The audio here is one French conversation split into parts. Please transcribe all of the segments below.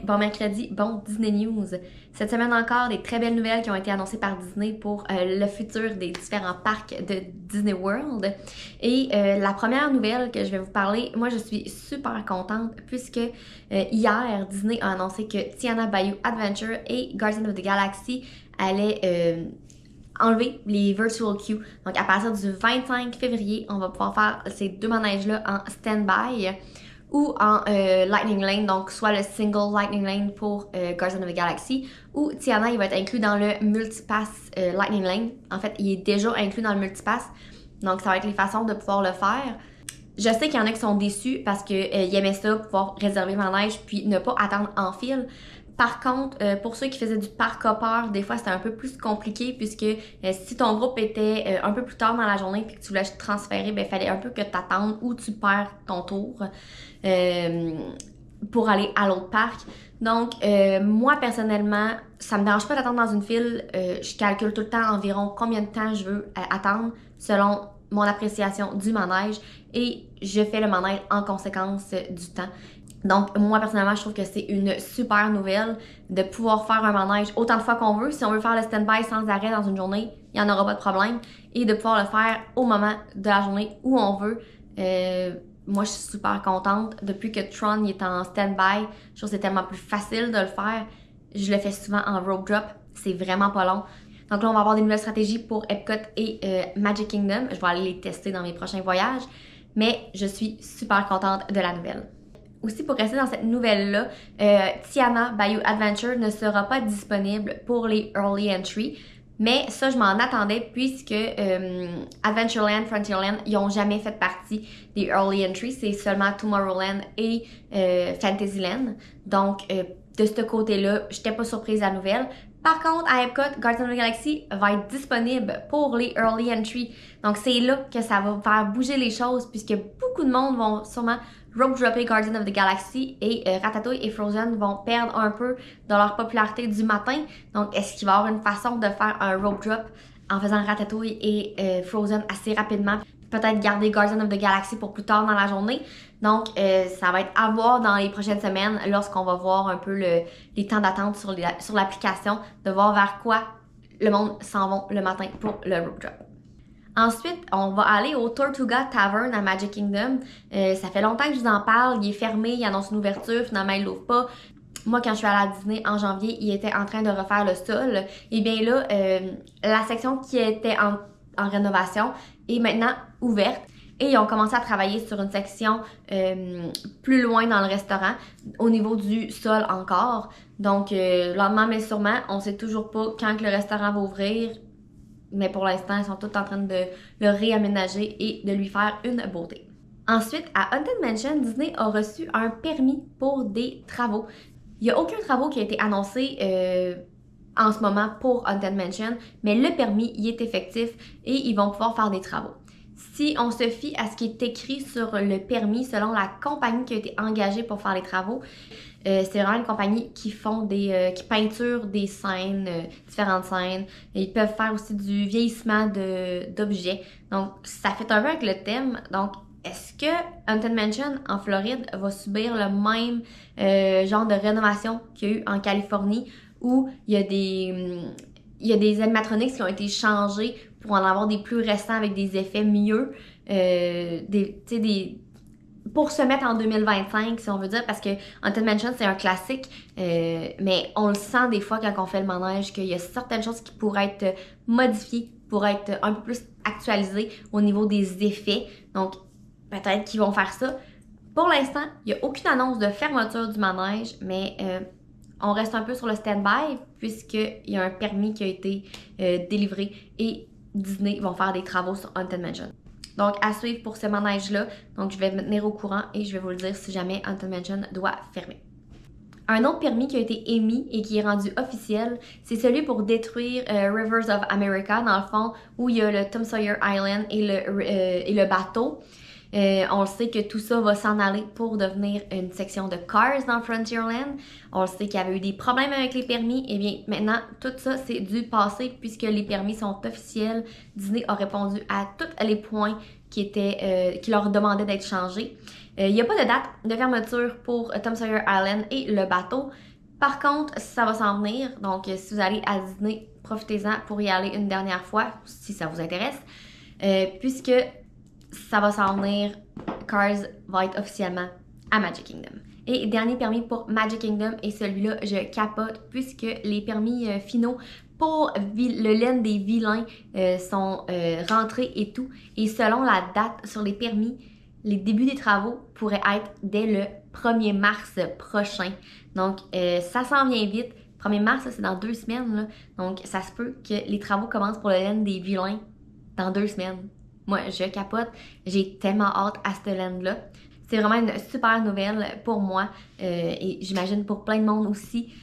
bon mercredi, bon Disney News. Cette semaine encore, des très belles nouvelles qui ont été annoncées par Disney pour le futur des différents parcs de Disney World. Et la première nouvelle que je vais vous parler, moi je suis super contente puisque hier, Disney a annoncé que Tiana Bayou Adventure et Guardians of the Galaxy allaient enlever les virtual queues. Donc à partir du 25 février, on va pouvoir faire ces deux manèges-là en stand-by ou en Lightning Lane, donc soit le single Lightning Lane pour Guardians of the Galaxy, ou Tiana, il va être inclus dans le Multipass Lightning Lane. En fait, il est déjà inclus dans le Multipass, donc ça va être les façons de pouvoir le faire. Je sais qu'il y en a qui sont déçus parce qu'ils aimaient ça, pouvoir réserver le manège puis ne pas attendre en file. Par contre, pour ceux qui faisaient du parc hopper, des fois c'était un peu plus compliqué puisque si ton groupe était un peu plus tard dans la journée puis que tu voulais te transférer, ben il fallait un peu que tu attendes ou tu perds ton tour pour aller à l'autre parc. Donc, moi personnellement, ça me dérange pas d'attendre dans une file. Je calcule tout le temps environ combien de temps je veux attendre selon mon appréciation du manège et je fais le manège en conséquence du temps. Donc, moi, personnellement, je trouve que c'est une super nouvelle de pouvoir faire un manège autant de fois qu'on veut. Si on veut faire le stand-by sans arrêt dans une journée, il n'y en aura pas de problème. Et de pouvoir le faire au moment de la journée où on veut. Moi, je suis super contente. Depuis que Tron est en stand-by, je trouve que c'est tellement plus facile de le faire. Je le fais souvent en rope drop. C'est vraiment pas long. Donc là, on va avoir des nouvelles stratégies pour Epcot et Magic Kingdom. Je vais aller les tester dans mes prochains voyages. Mais je suis super contente de la nouvelle. Aussi, pour rester dans cette nouvelle-là, Tiana Bayou Adventure ne sera pas disponible pour les Early Entry. Mais ça, je m'en attendais puisque Adventureland, Frontierland, ils n'ont jamais fait partie des Early Entry. C'est seulement Tomorrowland et Fantasyland. Donc, de ce côté-là, j'étais pas surprise de la nouvelle. Par contre, à Epcot, Guardians of the Galaxy va être disponible pour les Early Entry. Donc, c'est là que ça va faire bouger les choses puisque beaucoup de monde vont sûrement rope dropper Guardians of the Galaxy et Ratatouille et Frozen vont perdre un peu de leur popularité du matin. Donc, est-ce qu'il va y avoir une façon de faire un rope drop en faisant Ratatouille et Frozen assez rapidement? Peut-être garder Guardians of the Galaxy pour plus tard dans la journée. Donc, ça va être à voir dans les prochaines semaines lorsqu'on va voir un peu les temps d'attente sur l'application, de voir vers quoi le monde s'en va le matin pour le rope drop. Ensuite, on va aller au Tortuga Tavern à Magic Kingdom. Ça fait longtemps que je vous en parle. Il est fermé, il annonce une ouverture, finalement il l'ouvre pas. Moi, quand je suis allée à Disney en janvier, il était en train de refaire le sol. Et bien là, la section qui était en rénovation est maintenant ouverte. Et ils ont commencé à travailler sur une section plus loin dans le restaurant, au niveau du sol encore. Donc, lentement mais sûrement, on sait toujours pas quand que le restaurant va ouvrir. Mais pour l'instant, ils sont tous en train de le réaménager et de lui faire une beauté. Ensuite, à Haunted Mansion, Disney a reçu un permis pour des travaux. Il n'y a aucun travaux qui a été annoncé en ce moment pour Haunted Mansion, mais le permis y est effectif et ils vont pouvoir faire des travaux. Si on se fie à ce qui est écrit sur le permis selon la compagnie qui a été engagée pour faire les travaux, c'est vraiment une compagnie qui qui peinture des scènes, différentes scènes. Ils peuvent faire aussi du vieillissement d'objets. Donc, ça fait un peu avec le thème. Donc, est-ce que Haunted Mansion en Floride va subir le même genre de rénovation qu'il y a eu en Californie où il y a des animatronics qui ont été changés pour en avoir des plus récents avec des effets mieux, pour se mettre en 2025, si on veut dire, parce que Haunted Mansion, c'est un classique, mais on le sent des fois quand on fait le manège qu'il y a certaines choses qui pourraient être modifiées, pourraient être un peu plus actualisées au niveau des effets. Donc, peut-être qu'ils vont faire ça. Pour l'instant, il n'y a aucune annonce de fermeture du manège, mais on reste un peu sur le stand-by puisqu'il y a un permis qui a été délivré et Disney vont faire des travaux sur Haunted Mansion. Donc, à suivre pour ce manège-là. Donc, je vais me tenir au courant et je vais vous le dire si jamais Haunted Mansion doit fermer. Un autre permis qui a été émis et qui est rendu officiel, c'est celui pour détruire Rivers of America, dans le fond, où il y a le Tom Sawyer Island et le bateau. On le sait que tout ça va s'en aller pour devenir une section de Cars dans Frontierland. On le sait qu'il y avait eu des problèmes avec les permis. Et bien maintenant, tout ça, c'est du passé puisque les permis sont officiels. Disney a répondu à tous les points qui leur demandaient d'être changés. Il n'y a pas de date de fermeture pour Tom Sawyer Island et le bateau. Par contre, ça va s'en venir, donc si vous allez à Disney, profitez-en pour y aller une dernière fois, si ça vous intéresse, puisque ça va s'en venir, Cars va être officiellement à Magic Kingdom. Et dernier permis pour Magic Kingdom, et celui-là, je capote, puisque les permis finaux pour le laine des vilains sont rentrés et tout. Et selon la date sur les permis, les débuts des travaux pourraient être dès le 1er mars prochain. Donc, ça s'en vient vite. 1er mars, c'est dans 2 semaines. Là. Donc, ça se peut que les travaux commencent pour le laine des vilains dans 2 semaines. Moi, je capote. J'ai tellement hâte à cette laine-là. C'est vraiment une super nouvelle pour moi et j'imagine pour plein de monde aussi.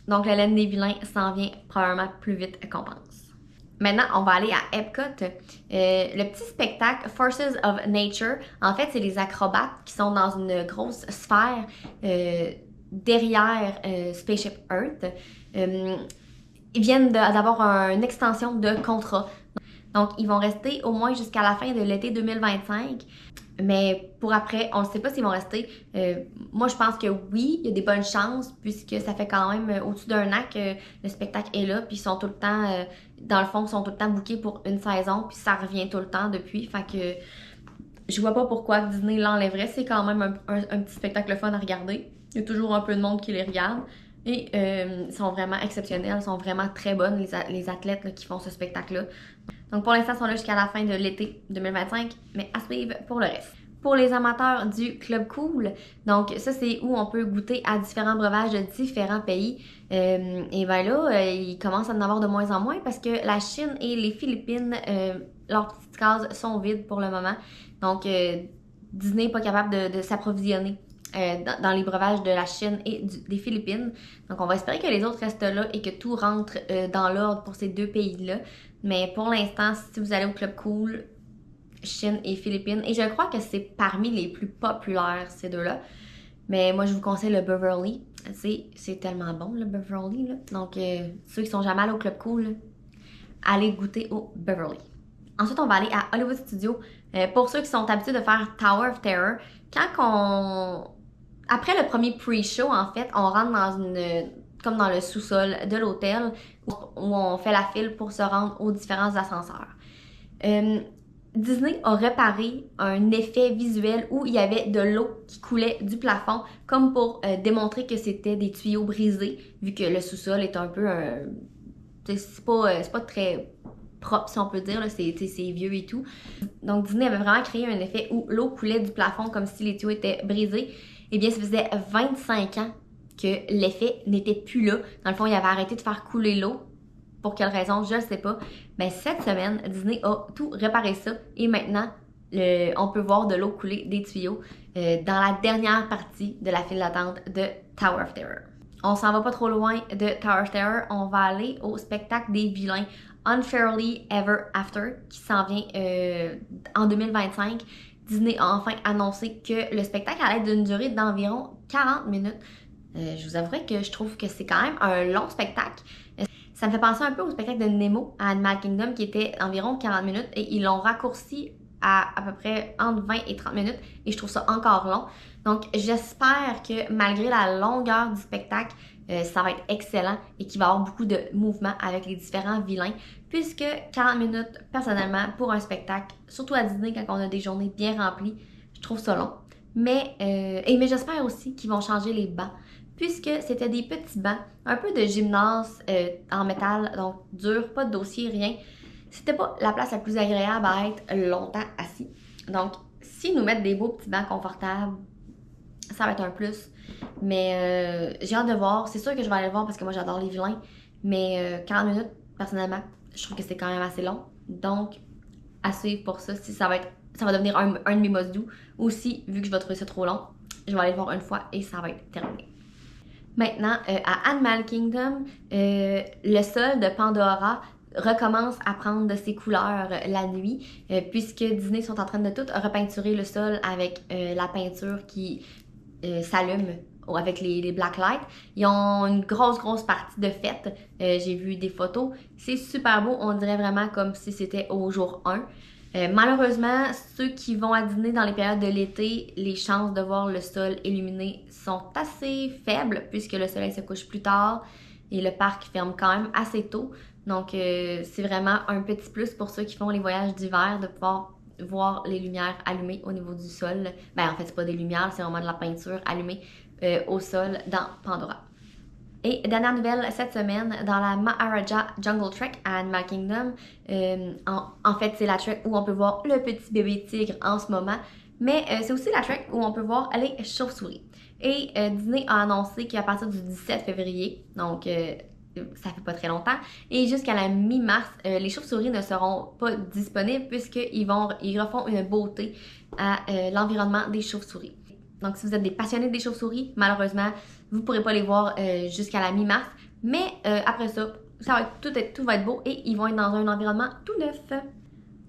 Donc, le laine des vilains s'en vient probablement plus vite qu'on pense. Maintenant, on va aller à Epcot. Le petit spectacle Forces of Nature, en fait, c'est les acrobates qui sont dans une grosse sphère derrière Spaceship Earth. Ils viennent d'avoir une extension de contrat. Donc, ils vont rester au moins jusqu'à la fin de l'été 2025. Mais pour après, on ne sait pas s'ils vont rester. Moi, je pense que oui, il y a des bonnes chances puisque ça fait quand même au-dessus d'un an que le spectacle est là. Puis ils sont tout le temps, dans le fond, ils sont tout le temps bookés pour une saison. Puis ça revient tout le temps depuis. Fait que je vois pas pourquoi Disney l'enlèverait. C'est quand même un petit spectacle fun à regarder. Il y a toujours un peu de monde qui les regarde. Et ils sont vraiment exceptionnels, ils sont vraiment très bonnes, les athlètes là, qui font ce spectacle-là. Donc pour l'instant, ils sont là jusqu'à la fin de l'été 2025, mais à suivre pour le reste. Pour les amateurs du Club Cool, donc ça c'est où on peut goûter à différents breuvages de différents pays. Et bien là, il commence à en avoir de moins en moins parce que la Chine et les Philippines, leurs petites cases sont vides pour le moment. Donc Disney n'est pas capable de s'approvisionner dans les breuvages de la Chine et des Philippines. Donc, on va espérer que les autres restent là et que tout rentre dans l'ordre pour ces 2 pays-là. Mais pour l'instant, si vous allez au Club Cool, Chine et Philippines, et je crois que c'est parmi les plus populaires, ces 2-là. Mais moi, je vous conseille le Beverly. C'est tellement bon, le Beverly. Là. Donc, ceux qui sont jamais allés au Club Cool, allez goûter au Beverly. Ensuite, on va aller à Hollywood Studios. Pour ceux qui sont habitués de faire Tower of Terror, après le premier pre-show, en fait, on rentre comme dans le sous-sol de l'hôtel où on fait la file pour se rendre aux différents ascenseurs. Disney a réparé un effet visuel où il y avait de l'eau qui coulait du plafond, comme pour démontrer que c'était des tuyaux brisés, vu que le sous-sol est un peu c'est pas très propre, si on peut dire, c'est vieux et tout. Donc Disney avait vraiment créé un effet où l'eau coulait du plafond comme si les tuyaux étaient brisés. Eh bien, ça faisait 25 ans que l'effet n'était plus là. Dans le fond, il avait arrêté de faire couler l'eau. Pour quelle raison, je ne sais pas. Mais cette semaine, Disney a tout réparé ça. Et maintenant, on peut voir de l'eau couler des tuyaux dans la dernière partie de la file d'attente de Tower of Terror. On s'en va pas trop loin de Tower of Terror. On va aller au spectacle des vilains Unfairly Ever After qui s'en vient en 2025. Disney a enfin annoncé que le spectacle allait être d'une durée d'environ 40 minutes. Je vous avouerai que je trouve que c'est quand même un long spectacle. Ça me fait penser un peu au spectacle de Nemo à Animal Kingdom qui était environ 40 minutes et ils l'ont raccourci à peu près entre 20 et 30 minutes et je trouve ça encore long. Donc j'espère que malgré la longueur du spectacle, ça va être excellent et qu'il va y avoir beaucoup de mouvements avec les différents vilains puisque 40 minutes, personnellement, pour un spectacle, surtout à Disney quand on a des journées bien remplies, je trouve ça long. Mais j'espère aussi qu'ils vont changer les bancs puisque c'était des petits bancs, un peu de gymnase en métal, donc dur, pas de dossier, rien. C'était pas la place la plus agréable à être longtemps assis. Donc, s'ils nous mettent des beaux petits bancs confortables, ça va être un plus. Mais j'ai hâte de voir. C'est sûr que je vais aller le voir parce que moi, j'adore les vilains. Mais 40 minutes, personnellement, je trouve que c'est quand même assez long. Donc, à suivre pour ça. Si ça va devenir un de mes must-do. Aussi, vu que je vais trouver ça trop long, je vais aller le voir une fois et ça va être terminé. Maintenant, à Animal Kingdom, le sol de Pandora recommence à prendre de ses couleurs la nuit, puisque Disney sont en train de tout repeinturer le sol avec la peinture qui s'allume avec les black lights. Ils ont une grosse partie de fête. J'ai vu des photos. C'est super beau. On dirait vraiment comme si c'était au jour 1. Malheureusement, ceux qui vont à dîner dans les périodes de l'été, les chances de voir le sol illuminé sont assez faibles puisque le soleil se couche plus tard et le parc ferme quand même assez tôt. Donc, c'est vraiment un petit plus pour ceux qui font les voyages d'hiver de pouvoir voir les lumières allumées au niveau du sol. Ben, en fait, c'est pas des lumières, c'est vraiment de la peinture allumée au sol dans Pandora. Et dernière nouvelle cette semaine, dans la Maharaja Jungle Trek à Animal Kingdom, en fait, c'est la trek où on peut voir le petit bébé tigre en ce moment, mais c'est aussi la trek où on peut voir les chauves-souris. Et Disney a annoncé qu'à partir du 17 février, donc ça fait pas très longtemps, et jusqu'à la mi-mars, les chauves-souris ne seront pas disponibles puisqu'ils refont une beauté à l'environnement des chauves-souris. Donc, si vous êtes des passionnés des chauves-souris, malheureusement, vous ne pourrez pas les voir jusqu'à la mi-mars. Mais après ça, tout va être beau et ils vont être dans un environnement tout neuf.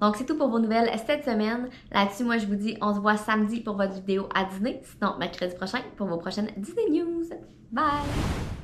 Donc, c'est tout pour vos nouvelles cette semaine. Là-dessus, moi, je vous dis, on se voit samedi pour votre vidéo à Disney. Sinon, mercredi prochain pour vos prochaines Disney News. Bye!